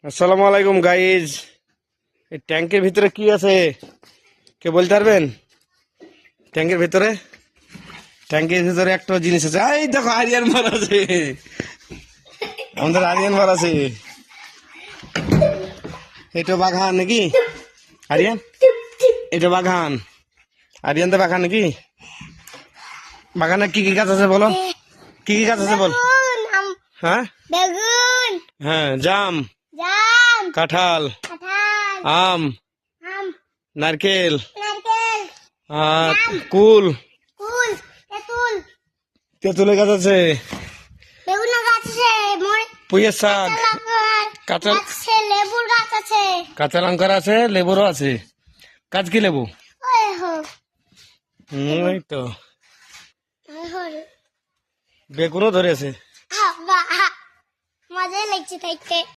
আসসালামু আলাইকুম গাইজ। এই ট্যাঙ্কের ভিতরে কি আছে কে বলতে পারবেন? ট্যাঙ্কের ভিতরে একটা জিনিস আছে। এই দেখো আরিয়ান মার আছে, আমাদের আরিয়ান মার আছে। এটা বাগান নাকি আরিয়ান? এটা বাগান আরিয়ান, তো বাগান নাকি? বাগানে কি কি গাছ আছে বলো, কি কি গাছ আছে বল? হ্যাঁ বেগুন, হ্যাঁ, জাম, জাম, কাঁঠাল, কাঁঠাল, আম, আম, নারকেল, নারকেল, আর কুল, কুল, তেঁতুল, তেঁতুলের গাছ আছে, বেগুন গাছ আছে, পুঁইয়ের শাক, কাঁচা কাঁচা গাছ আছে, লেবুর গাছ আছে। কাঁচা লঙ্কার আছে, লেবুরও আছে। কাজ কি লেবু? ওই হো, এই তো ওই হো, বেগুনও ধরেছে। মজাই লাগছে খাইতে।